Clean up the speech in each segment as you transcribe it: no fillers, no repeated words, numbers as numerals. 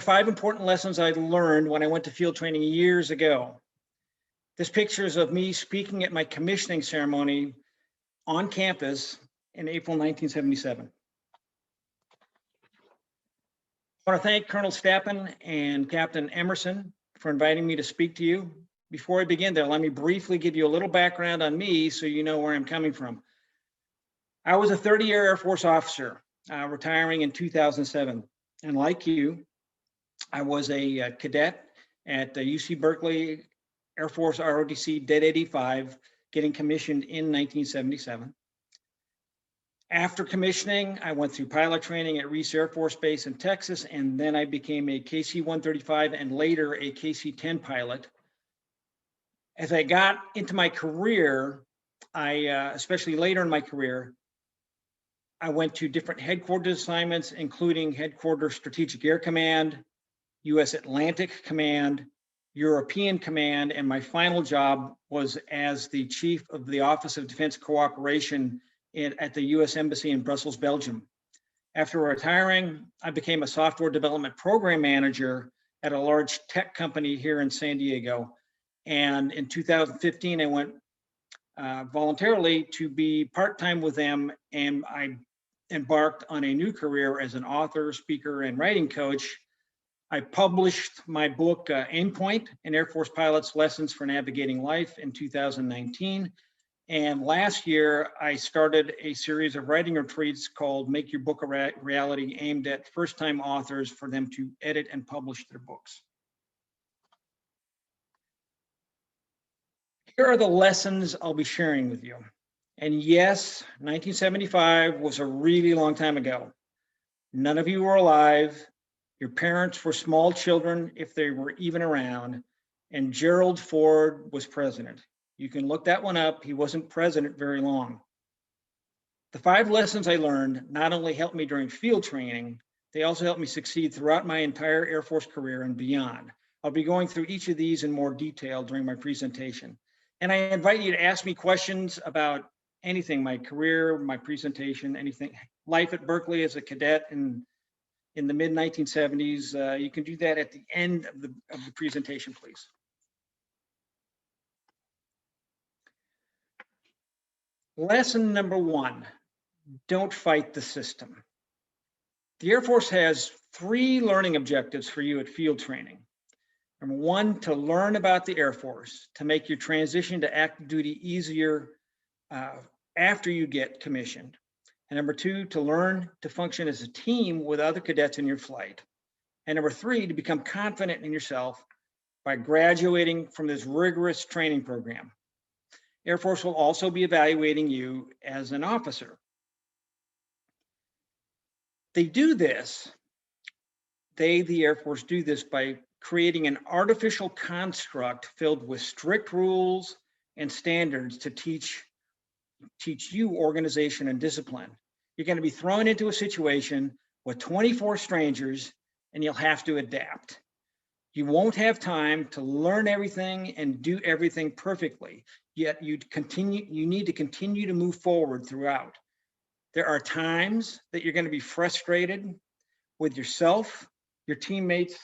5 important lessons I learned when I went to field training years ago. This picture is of me speaking at my commissioning ceremony on campus in April 1977. I want to thank Colonel Stappen and Captain Emerson for inviting me to speak to you. Before I begin there, let me briefly give you a little background on me so you know where I'm coming from. I was a 30-year Air Force officer, retiring in 2007. And like you, I was a cadet at UC Berkeley Air Force ROTC Det 85, getting commissioned in 1977. After commissioning, I went through pilot training at Reese Air Force Base in Texas, and then I became a KC-135 and later a KC-10 pilot. As I got into my career, especially later in my career, I went to different headquarters assignments, including Headquarters Strategic Air Command, U.S. Atlantic Command, European Command, and my final job was as the Chief of the Office of Defense Cooperation at the U.S. Embassy in Brussels, Belgium. After retiring, I became a software development program manager at a large tech company here in San Diego. And in 2015, I went voluntarily to be part-time with them, and I embarked on a new career as an author, speaker, and writing coach. I published my book, Aimpoint, an Air Force Pilot's Lessons for Navigating Life in 2019. And last year, I started a series of writing retreats called Make Your Book a Reality, aimed at first-time authors for them to edit and publish their books. Here are the lessons I'll be sharing with you. And yes, 1975 was a really long time ago. None of you were alive. Your parents were small children, if they were even around, and Gerald Ford was president. You can look that one up. He wasn't president very long. The 5 lessons I learned not only helped me during field training, they also helped me succeed throughout my entire Air Force career and beyond. I'll be going through each of these in more detail during my presentation. And I invite you to ask me questions about anything, my career, my presentation, anything. Life at Berkeley as a cadet in the mid-1970s. You can do that at the end of the presentation, please. Lesson number 1, don't fight the system. The Air Force has 3 learning objectives for you at field training. Number 1, to learn about the Air Force, to make your transition to active duty easier after you get commissioned. And number 2, to learn to function as a team with other cadets in your flight. And number 3, to become confident in yourself by graduating from this rigorous training program. Air Force will also be evaluating you as an officer. They do this, the Air Force do this by creating an artificial construct filled with strict rules and standards to teach you organization and discipline. You're going to be thrown into a situation with 24 strangers and you'll have to adapt. You won't have time to learn everything and do everything perfectly, yet you need to continue to move forward throughout. There are times that you're going to be frustrated with yourself, your teammates,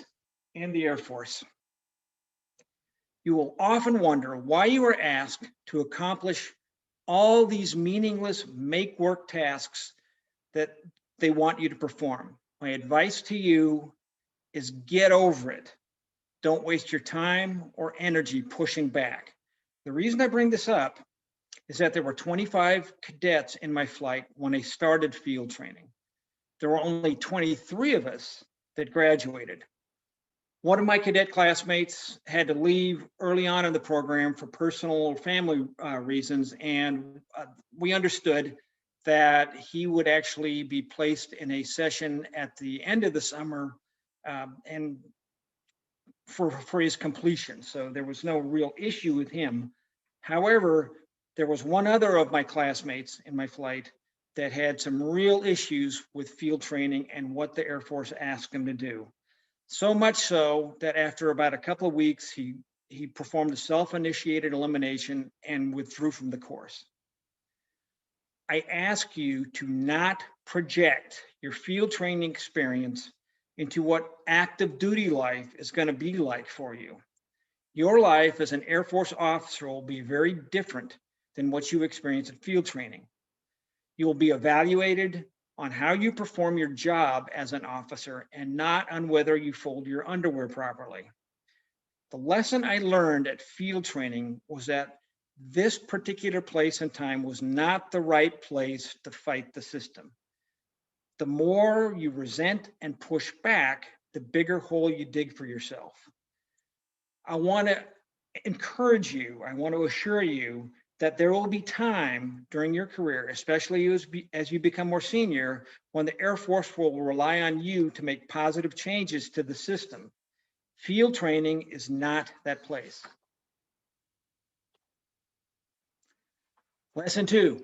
and the Air Force. You will often wonder why you are asked to accomplish all these meaningless make-work tasks that they want you to perform. My advice to you is get over it. Don't waste your time or energy pushing back. The reason I bring this up is that there were 25 cadets in my flight when I started field training. There were only 23 of us that graduated. One of my cadet classmates had to leave early on in the program for personal or family reasons, and we understood that he would actually be placed in a session at the end of the summer and for his completion. So there was no real issue with him. However, there was one other of my classmates in my flight that had some real issues with field training and what the Air Force asked him to do. So much so that after about a couple of weeks, he performed a self-initiated elimination and withdrew from the course. I ask you to not project your field training experience into what active duty life is going to be like for you. Your life as an Air Force officer will be very different than what you experience at field training. You will be evaluated on how you perform your job as an officer and not on whether you fold your underwear properly. The lesson I learned at field training was that this particular place and time was not the right place to fight the system. The more you resent and push back, the bigger hole you dig for yourself. I want to encourage you, I want to assure you that there will be time during your career, especially as you become more senior, when the Air Force will rely on you to make positive changes to the system. Field training is not that place. Lesson 2,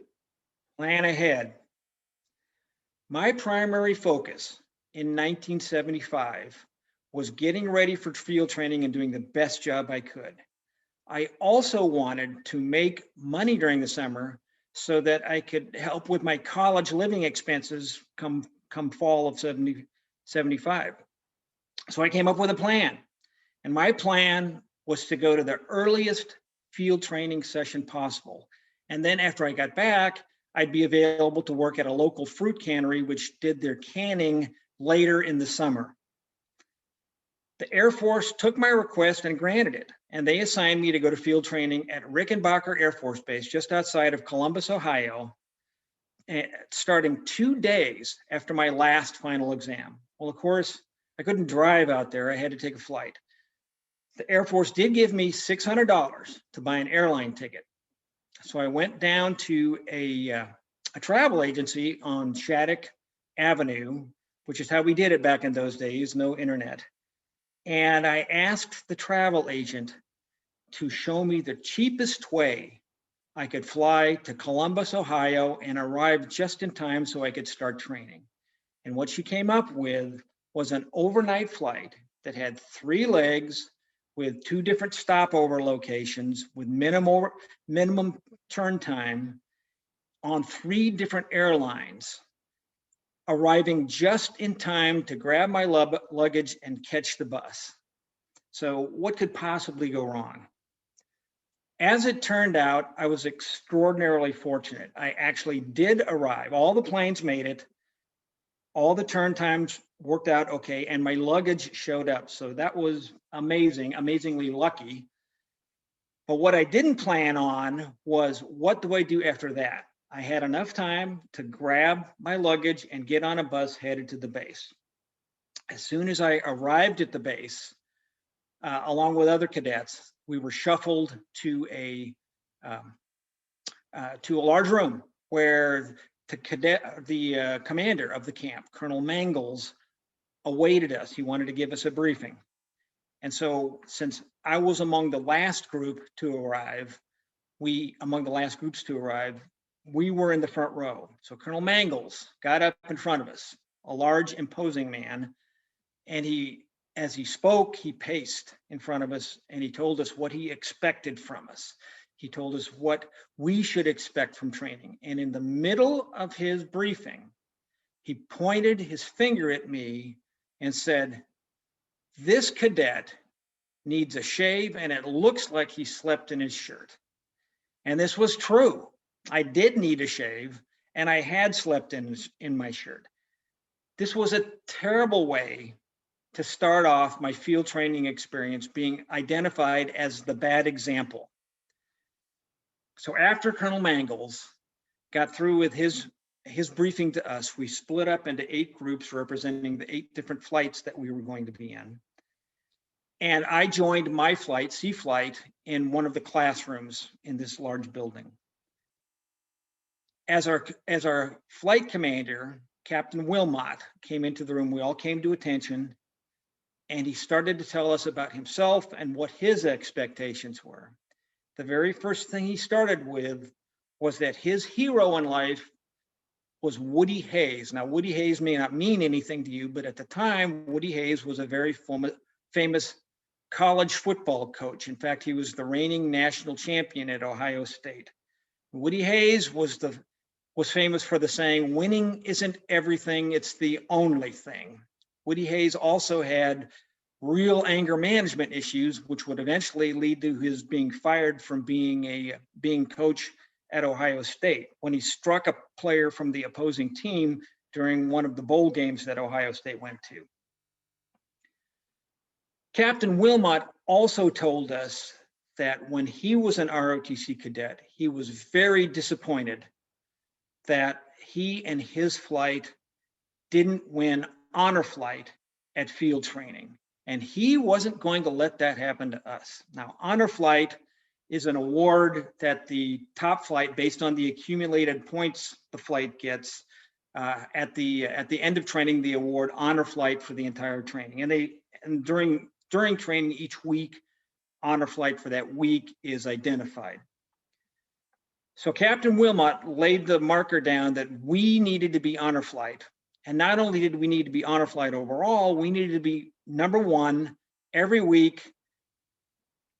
plan ahead. My primary focus in 1975 was getting ready for field training and doing the best job I could. I also wanted to make money during the summer so that I could help with my college living expenses come fall of 75. So I came up with a plan. And my plan was to go to the earliest field training session possible. And then after I got back, I'd be available to work at a local fruit cannery, which did their canning later in the summer. The Air Force took my request and granted it, and they assigned me to go to field training at Rickenbacker Air Force Base, just outside of Columbus, Ohio, starting 2 days after my last final exam. Well, of course, I couldn't drive out there. I had to take a flight. The Air Force did give me $600 to buy an airline ticket. So I went down to a travel agency on Shattuck Avenue, which is how we did it back in those days, no internet. And I asked the travel agent to show me the cheapest way I could fly to Columbus, Ohio, and arrive just in time so I could start training. And what she came up with was an overnight flight that had 3 legs, with 2 different stopover locations, with minimum turn time on 3 different airlines, arriving just in time to grab my luggage and catch the bus. So what could possibly go wrong? As it turned out, I was extraordinarily fortunate. I actually did arrive. All the planes made it. All the turn times worked out okay, and my luggage showed up. So that was amazing, amazingly lucky. But what I didn't plan on was, what do I do after that? I had enough time to grab my luggage and get on a bus headed to the base. As soon as I arrived at the base, along with other cadets, we were shuffled to a large room where the commander of the camp, Colonel Mangles, awaited us. He wanted to give us a briefing. And so, since I was among the last group to arrive, we were in the front row. So Colonel Mangles got up in front of us, a large, imposing man, and as he spoke, he paced in front of us and he told us what he expected from us. He told us what we should expect from training. And in the middle of his briefing, he pointed his finger at me and said, "This cadet needs a shave, and it looks like he slept in his shirt." And this was true. I did need a shave, and I had slept in my shirt. This was a terrible way to start off my field training experience, being identified as the bad example. So after Colonel Mangles got through with his briefing to us, we split up into 8 groups representing the 8 different flights that we were going to be in. And I joined my flight, C flight, in one of the classrooms in this large building. As our flight commander, Captain Wilmot, came into the room, we all came to attention, and he started to tell us about himself and what his expectations were. The very first thing he started with was that his hero in life was Woody Hayes. Now, Woody Hayes may not mean anything to you, but at the time, Woody Hayes was a very famous college football coach. In fact, he was the reigning national champion at Ohio State. Woody Hayes was famous for the saying, "Winning isn't everything, it's the only thing." Woody Hayes also had real anger management issues, which would eventually lead to his being fired from being coach at Ohio State when he struck a player from the opposing team during one of the bowl games that Ohio State went to. Captain Wilmot also told us that when he was an ROTC cadet, he was very disappointed that he and his flight didn't win honor flight at field training. And he wasn't going to let that happen to us. Now, honor flight is an award that the top flight, based on the accumulated points the flight gets, at the end of training, the award honor flight for the entire training. And during training each week, honor flight for that week is identified. So Captain Wilmot laid the marker down that we needed to be honor flight. And not only did we need to be honor flight overall, we needed to be #1 every week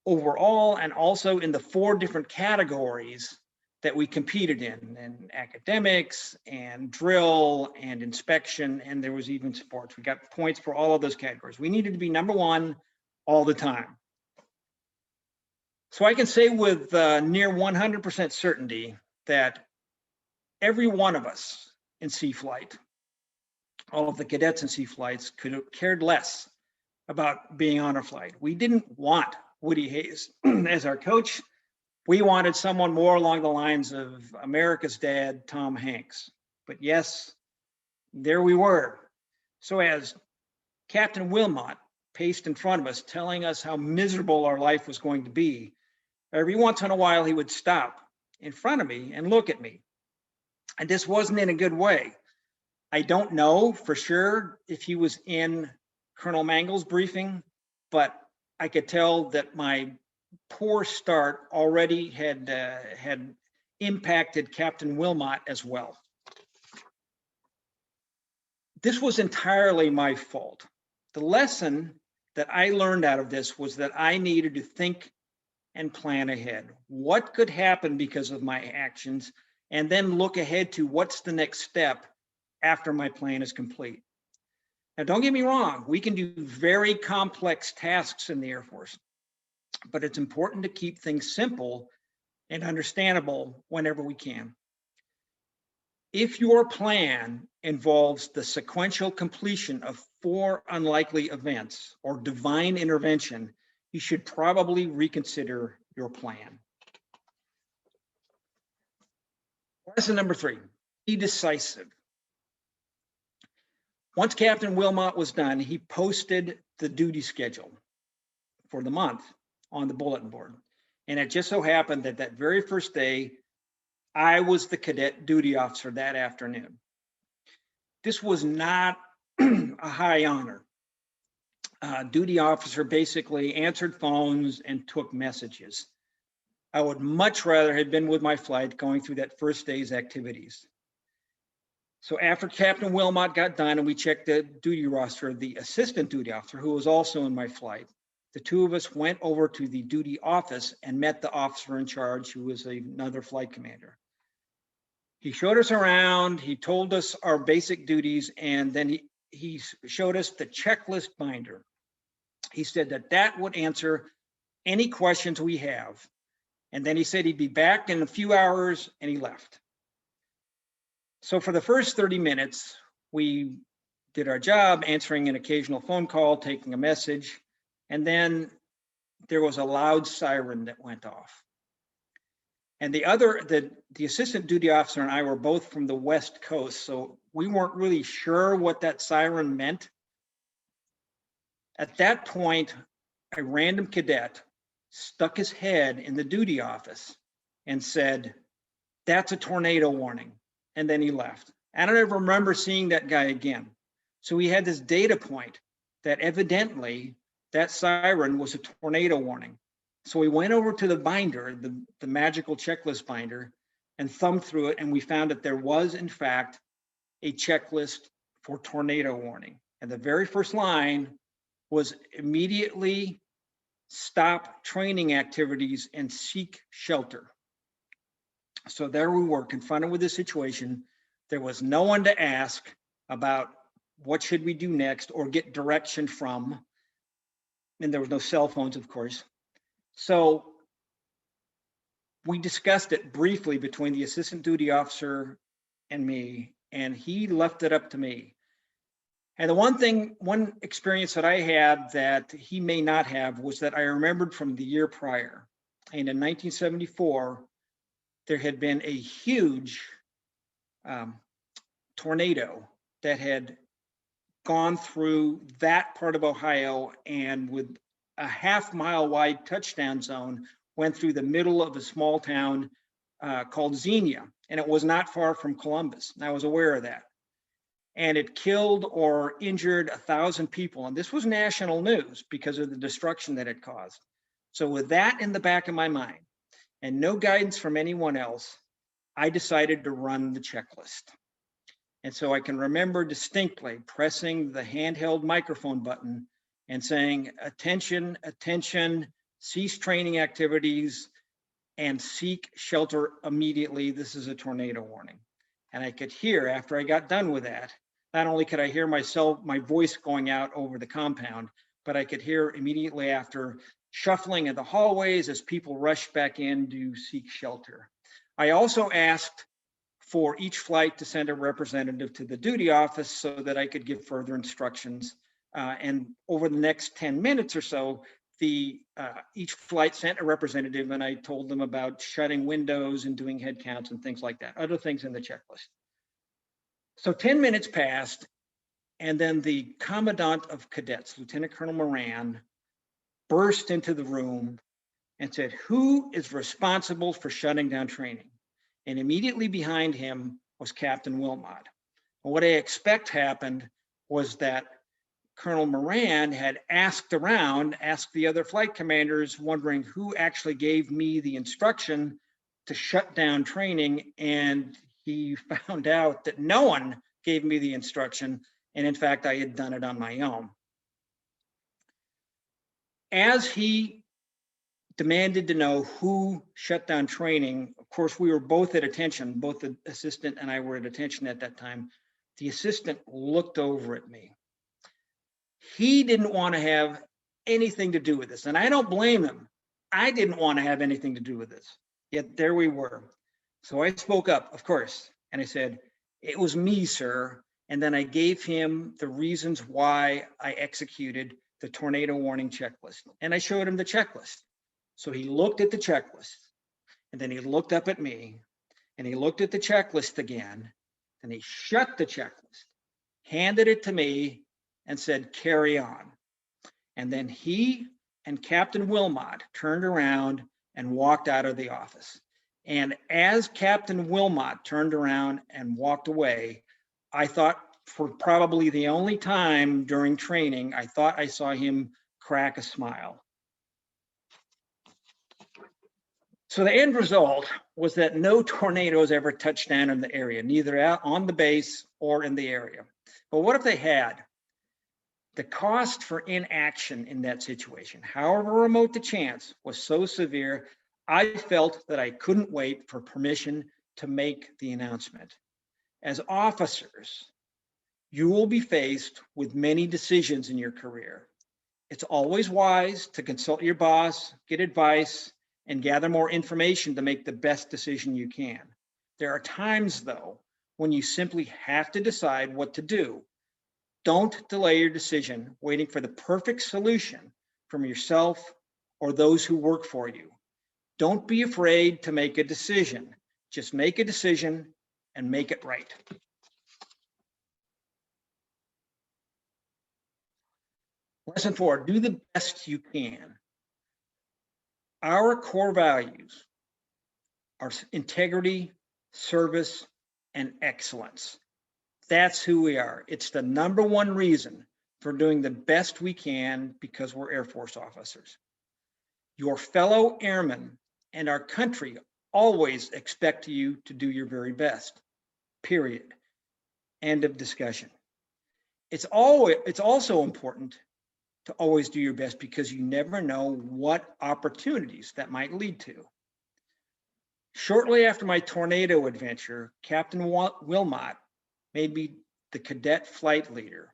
overall, and also in the 4 different categories that we competed in academics and drill and inspection, and there was even sports. We got points for all of those categories. We needed to be #1 all the time. So I can say with near 100% certainty that every one of us in sea flight, all of the cadets in sea flights, could have cared less about being honor flight. We didn't want Woody Hayes as our coach. We wanted someone more along the lines of America's dad, Tom Hanks. But yes, there we were. So as Captain Wilmot paced in front of us, telling us how miserable our life was going to be, every once in a while he would stop in front of me and look at me. And this wasn't in a good way. I don't know for sure if he was in Colonel Mangel's briefing, but I could tell that my poor start already had impacted Captain Wilmot as well. This was entirely my fault. The lesson that I learned out of this was that I needed to think and plan ahead. What could happen because of my actions, and then look ahead to what's the next step after my plan is complete. Now, don't get me wrong, we can do very complex tasks in the Air Force, but it's important to keep things simple and understandable whenever we can. If your plan involves the sequential completion of 4 unlikely events or divine intervention, you should probably reconsider your plan. Lesson number 3, be decisive. Once Captain Wilmot was done, he posted the duty schedule for the month on the bulletin board. And it just so happened that that very first day, I was the cadet duty officer that afternoon. This was not a high honor. Duty officer basically answered phones and took messages. I would much rather have been with my flight going through that first day's activities. So after Captain Wilmot got done and we checked the duty roster, the assistant duty officer, who was also in my flight, the 2 of us went over to the duty office and met the officer in charge, who was another flight commander. He showed us around, he told us our basic duties, and then he showed us the checklist binder. He said that would answer any questions we have. And then he said he'd be back in a few hours, and he left. So for the first 30 minutes, we did our job, answering an occasional phone call, taking a message, and then there was a loud siren that went off. And the assistant duty officer and I were both from the West Coast, so we weren't really sure what that siren meant. At that point, a random cadet stuck his head in the duty office and said, "That's a tornado warning." And then he left. I don't ever remember seeing that guy again. So we had this data point that evidently that siren was a tornado warning. So we went over to the binder, the magical checklist binder, and thumbed through it, and we found that there was, in fact, a checklist for tornado warning. And the very first line was immediately stop training activities and seek shelter. So there we were, confronted with this situation. There was no one to ask about what should we do next, or get direction from. And there was no cell phones, of course. So we discussed it briefly between the assistant duty officer and me, and he left it up to me. And the one experience that I had that he may not have was that I remembered from the year prior. And in 1974, there had been a huge tornado that had gone through that part of Ohio, and with a half-mile wide touchdown zone, went through the middle of a small town called Xenia, and it was not far from Columbus. And I was aware of that. And it killed or injured 1,000 people. And this was national news because of the destruction that it caused. So with that in the back of my mind, and no guidance from anyone else, I decided to run the checklist. And so I can remember distinctly pressing the handheld microphone button and saying, attention, attention, cease training activities and seek shelter immediately. This is a tornado warning. And I could hear, after I got done with that, not only could I hear my voice going out over the compound, but I could hear immediately after shuffling in the hallways as people rushed back in to seek shelter. I also asked for each flight to send a representative to the duty office so that I could give further instructions. And over the next 10 minutes or so, each flight sent a representative, and I told them about shutting windows and doing head counts and things like that, other things in the checklist. So 10 minutes passed, and then the Commandant of Cadets, Lieutenant Colonel Moran, burst into the room and said, "Who is responsible for shutting down training?" And immediately behind him was Captain Wilmot. And what I expect happened was that Colonel Moran had asked the other flight commanders, wondering who actually gave me the instruction to shut down training. And he found out that no one gave me the instruction. And in fact, I had done it on my own. As he demanded to know who shut down training, of course, we were both at attention, both the assistant and I were at attention at that time. The assistant looked over at me. He didn't want to have anything to do with this, and I don't blame him. I didn't want to have anything to do with this, yet there we were. So I spoke up, of course, and I said, "It was me, sir." And then I gave him the reasons why I executed the tornado warning checklist, and I showed him the checklist. So he looked at the checklist, and then he looked up at me, and he looked at the checklist again, and he shut the checklist, handed it to me, and said, "Carry on." And then he and Captain Wilmot turned around and walked out of the office. And as Captain Wilmot turned around and walked away, I thought, for probably the only time during training, I thought I saw him crack a smile. So the end result was that no tornadoes ever touched down in the area, neither out on the base or in the area. But what if they had? The cost for inaction in that situation, however remote the chance, was so severe, I felt that I couldn't wait for permission to make the announcement. As officers, you will be faced with many decisions in your career. It's always wise to consult your boss, get advice, and gather more information to make the best decision you can. There are times, though, when you simply have to decide what to do. Don't delay your decision, waiting for the perfect solution from yourself or those who work for you. Don't be afraid to make a decision. Just make a decision and make it right. Lesson 4, do the best you can. Our core values are integrity, service, and excellence. That's who we are. It's the number one reason for doing the best we can, because we're Air Force officers. Your fellow airmen and our country always expect you to do your very best, period. End of discussion. It's also important to always do your best, because you never know what opportunities that might lead to. Shortly after my tornado adventure, Captain Wilmot made me the cadet flight leader,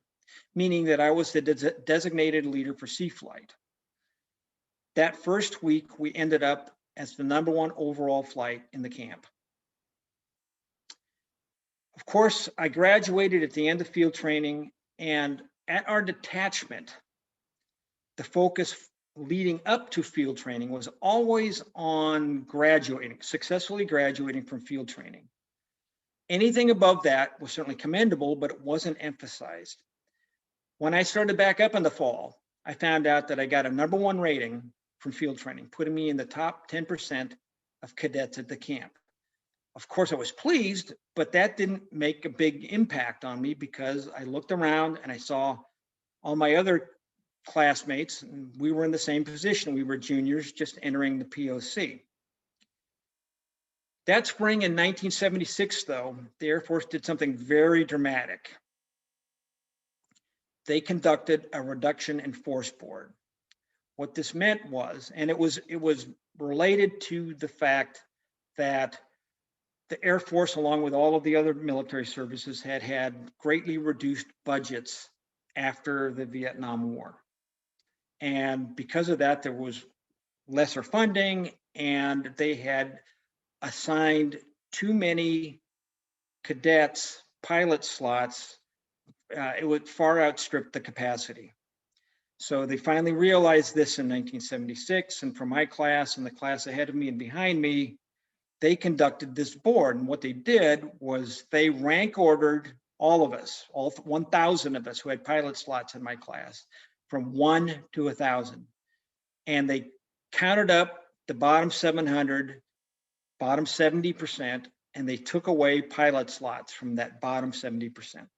meaning that I was the designated leader for sea flight. That first week, we ended up as the #1 overall flight in the camp. Of course, I graduated at the end of field training, and at our detachment, the focus leading up to field training was always on graduating, successfully graduating from field training. Anything above that was certainly commendable, but it wasn't emphasized. When I started back up in the fall, I found out that I got a #1 rating from field training, putting me in the top 10% of cadets at the camp. Of course, I was pleased, but that didn't make a big impact on me because I looked around and I saw all my other classmates, and we were in the same position. We were juniors just entering the POC. That spring in 1976, though, the Air Force did something very dramatic. They conducted a reduction in force board. What this meant was, and it was related to the fact that the Air Force, along with all of the other military services, had greatly reduced budgets after the Vietnam War. And because of that, there was lesser funding, and they had assigned too many cadets pilot slots. It would far outstrip the capacity. So they finally realized this in 1976, and for my class and the class ahead of me and behind me, they conducted this board. And what they did was they rank ordered all of us, all 1,000 of us who had pilot slots in my class, from 1 to 1,000. And they counted up the bottom 700, bottom 70%, and they took away pilot slots from that bottom 70%.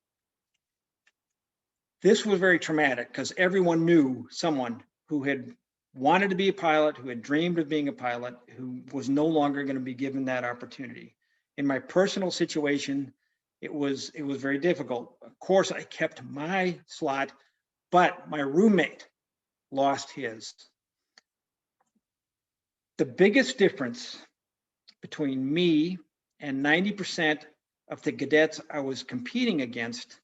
This was very traumatic because everyone knew someone who had wanted to be a pilot, who had dreamed of being a pilot, who was no longer going to be given that opportunity. In my personal situation, it was very difficult. Of course, I kept my slot, but my roommate lost his. The biggest difference between me and 90% of the cadets I was competing against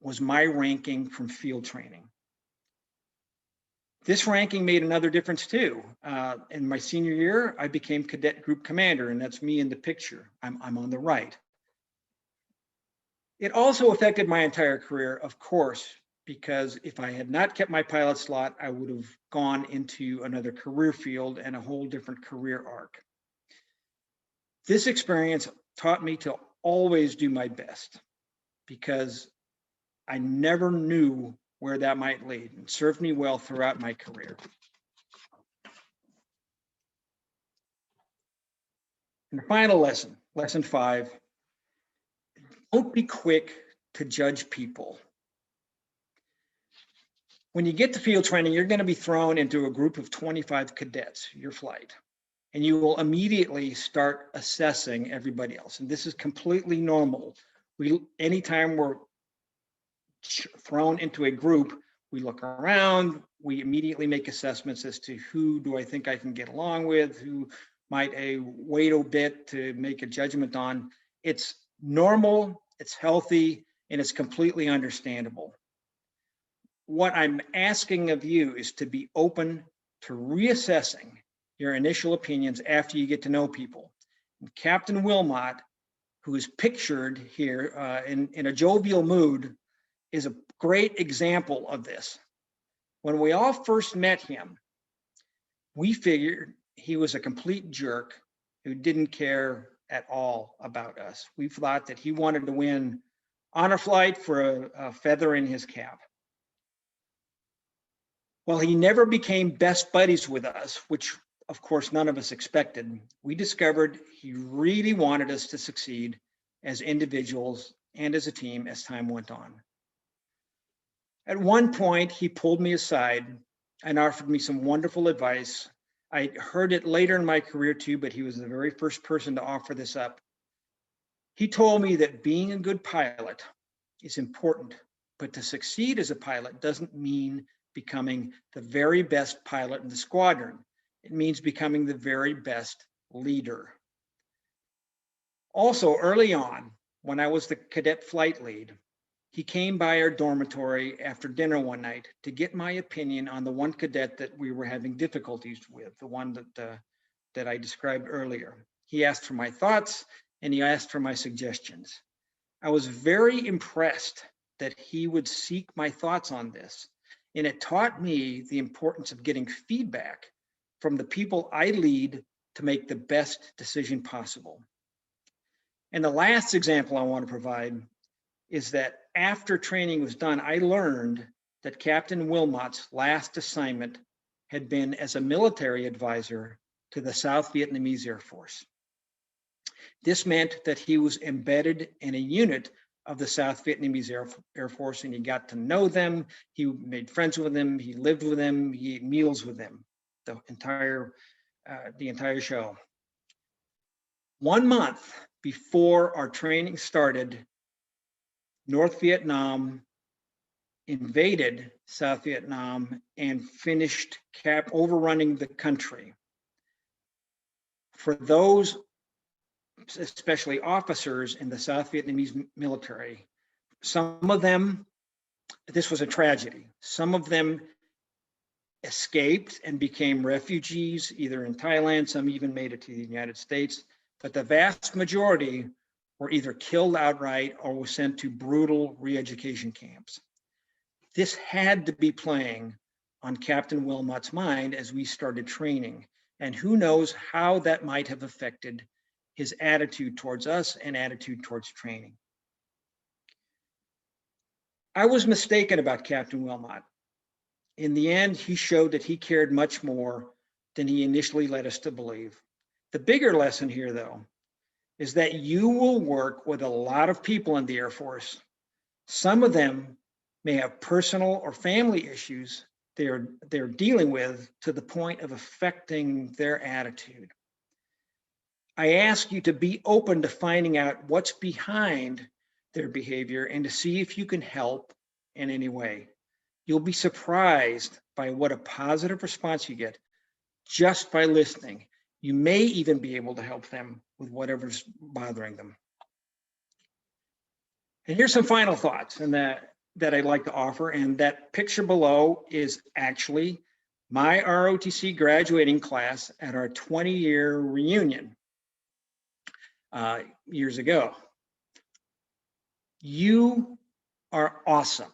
was my ranking from field training. This ranking made another difference too. In my senior year, I became cadet group commander, and that's me in the picture. I'm on the right. It also affected my entire career, of course, because if I had not kept my pilot slot, I would have gone into another career field and a whole different career arc. This experience taught me to always do my best because I never knew where that might lead, and served me well throughout my career. And the final lesson, lesson 5, don't be quick to judge people. When you get to field training, you're going to be thrown into a group of 25 cadets, your flight, and you will immediately start assessing everybody else. And this is completely normal. Anytime we're thrown into a group, we look around, we immediately make assessments as to who do I think I can get along with, who might wait a bit to make a judgment on. It's normal, it's healthy, and it's completely understandable. What I'm asking of you is to be open to reassessing your initial opinions after you get to know people. And Captain Wilmot, who is pictured here in a jovial mood, is a great example of this. When we all first met him, we figured he was a complete jerk who didn't care at all about us. We thought that he wanted to win honor flight for a feather in his cap. Well, he never became best buddies with us, which of course none of us expected. We discovered he really wanted us to succeed as individuals and as a team as time went on. At one point, he pulled me aside and offered me some wonderful advice. I heard it later in my career too, but he was the very first person to offer this up. He told me that being a good pilot is important, but to succeed as a pilot doesn't mean becoming the very best pilot in the squadron. It means becoming the very best leader. Also, early on, when I was the cadet flight lead, He came by our dormitory after dinner one night to get my opinion on the one cadet that we were having difficulties with, the one that I described earlier. He asked for my thoughts and he asked for my suggestions. I was very impressed that he would seek my thoughts on this, and it taught me the importance of getting feedback from the people I lead to make the best decision possible. And the last example I want to provide is that after training was done, I learned that Captain Wilmot's last assignment had been as a military advisor to the South Vietnamese Air Force. This meant that he was embedded in a unit of the South Vietnamese Air Force, and he got to know them, he made friends with them, he lived with them, he ate meals with them, the entire show. 1 month before our training started, North Vietnam invaded South Vietnam and finished overrunning the country. For those, especially officers in the South Vietnamese military, some of them, this was a tragedy. Some of them escaped and became refugees, either in Thailand, some even made it to the United States, but the vast majority were either killed outright or were sent to brutal re-education camps. This had to be playing on Captain Wilmot's mind as we started training, and who knows how that might have affected his attitude towards us and attitude towards training. I was mistaken about Captain Wilmot. In the end, he showed that he cared much more than he initially led us to believe. The bigger lesson here, though, is that you will work with a lot of people in the Air Force. Some of them may have personal or family issues they're dealing with to the point of affecting their attitude. I ask you to be open to finding out what's behind their behavior and to see if you can help in any way. You'll be surprised by what a positive response you get just by listening. You may even be able to help them with whatever's bothering them. And here's some final thoughts and that I'd like to offer. And that picture below is actually my ROTC graduating class at our 20-year reunion years ago. You are awesome.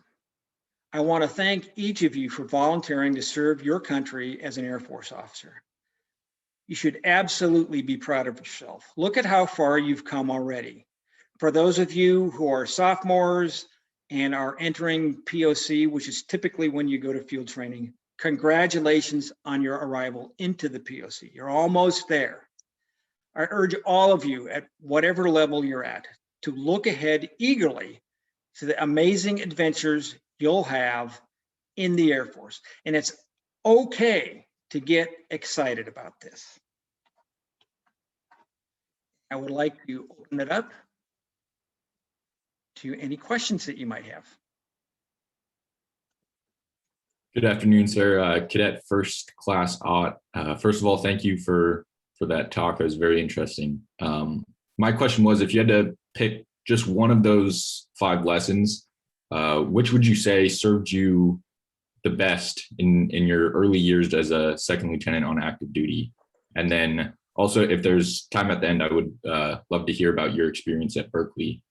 I want to thank each of you for volunteering to serve your country as an Air Force officer. You should absolutely be proud of yourself. Look at how far you've come already. For those of you who are sophomores and are entering POC, which is typically when you go to field training, congratulations on your arrival into the POC. You're almost there. I urge all of you at whatever level you're at to look ahead eagerly to the amazing adventures you'll have in the Air Force. And it's okay to get excited about this. I would like to open it up to any questions that you might have. Good afternoon, sir. Cadet First Class Ott. First of all, thank you for that talk. It was very interesting. My question was, if you had to pick just one of those 5 lessons, which would you say served you the best in your early years as a second lieutenant on active duty? And then also, if there's time at the end, I would love to hear about your experience at Berkeley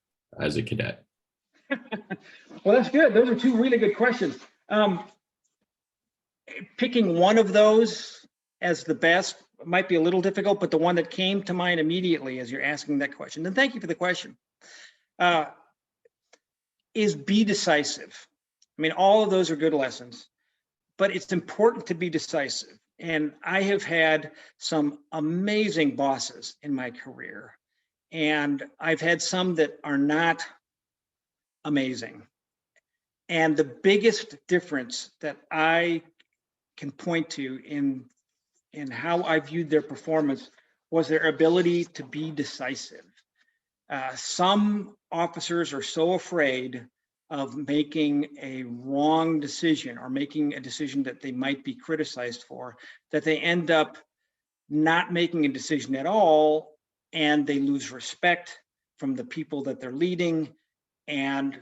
as a cadet. Well, that's good. Those are 2 really good questions. Picking one of those as the best might be a little difficult, but the one that came to mind immediately as you're asking that question, and thank you for the question, is be decisive. I mean, all of those are good lessons, but it's important to be decisive. And I have had some amazing bosses in my career, and I've had some that are not amazing. And the biggest difference that I can point to in how I viewed their performance was their ability to be decisive. Some officers are so afraid of making a wrong decision or making a decision that they might be criticized for, that they end up not making a decision at all, and they lose respect from the people that they're leading, and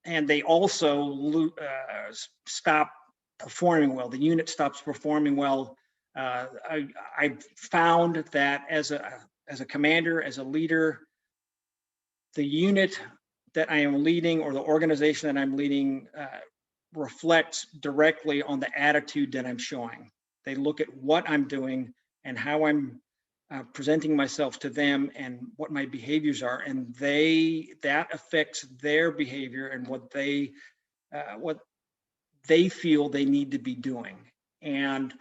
they also stop performing well. The unit stops performing well. I found that as a commander, as a leader, the unit that I am leading or the organization that I'm leading reflects directly on the attitude that I'm showing. They look at what I'm doing and how I'm presenting myself to them and what my behaviors are, and that affects their behavior and what they feel they need to be doing. And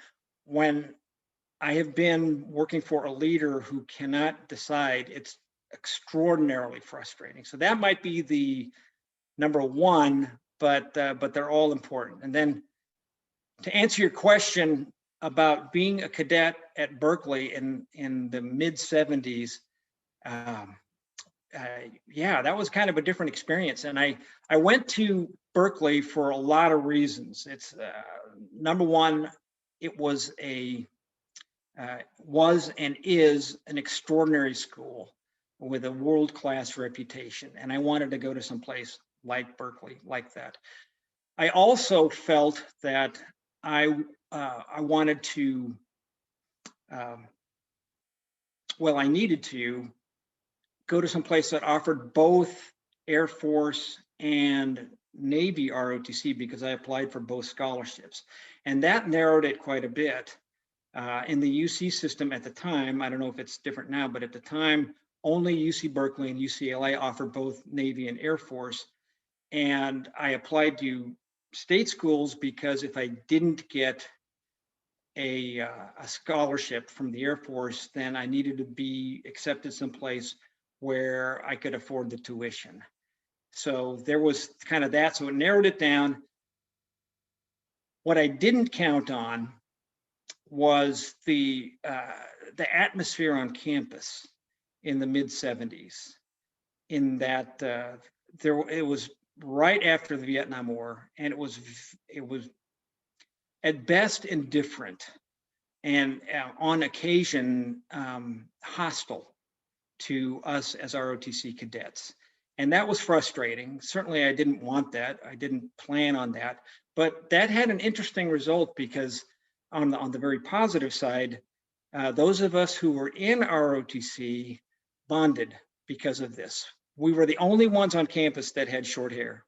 when I have been working for a leader who cannot decide, it's extraordinarily frustrating. So that might be the number one, but they're all important. And then to answer your question about being a cadet at Berkeley in the mid 70s, yeah, that was kind of a different experience. And I went to Berkeley for a lot of reasons. It's number one, it was and is an extraordinary school with a world-class reputation. And I wanted to go to some place like Berkeley, like that. I also felt that I wanted to, I needed to go to some place that offered both Air Force and Navy ROTC, because I applied for both scholarships. And that narrowed it quite a bit. In the UC system at the time, I don't know if it's different now, but at the time, only UC Berkeley and UCLA offered both Navy and Air Force. And I applied to state schools because if I didn't get a scholarship from the Air Force, then I needed to be accepted someplace where I could afford the tuition. So there was kind of that, so it narrowed it down. What I didn't count on was the atmosphere on campus in the mid 70s, in that it was right after the Vietnam War, and it was at best indifferent, and on occasion hostile to us as ROTC cadets. And that was frustrating. Certainly I didn't want that. I didn't plan on that, but that had an interesting result, because on the very positive side, those of us who were in ROTC bonded because of this. We were the only ones on campus that had short hair.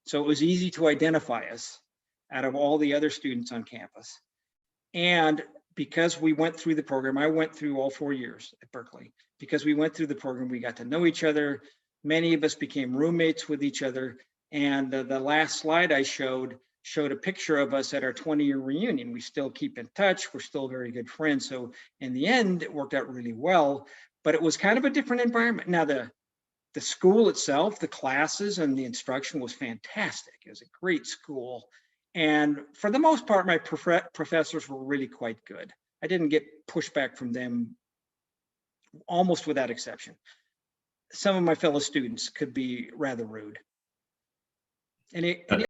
So it was easy to identify us out of all the other students on campus. And because we went through the program, I went through all 4 years at Berkeley. Because we went through the program, we got to know each other. Many of us became roommates with each other. And the last slide I showed a picture of us at our 20-year reunion. We still keep in touch. We're still very good friends. So in the end, it worked out really well, but it was kind of a different environment. Now, the school itself, the classes and the instruction was fantastic. It was a great school. And for the most part, my professors were really quite good. I didn't get pushback from them almost without exception. Some of my fellow students could be rather rude.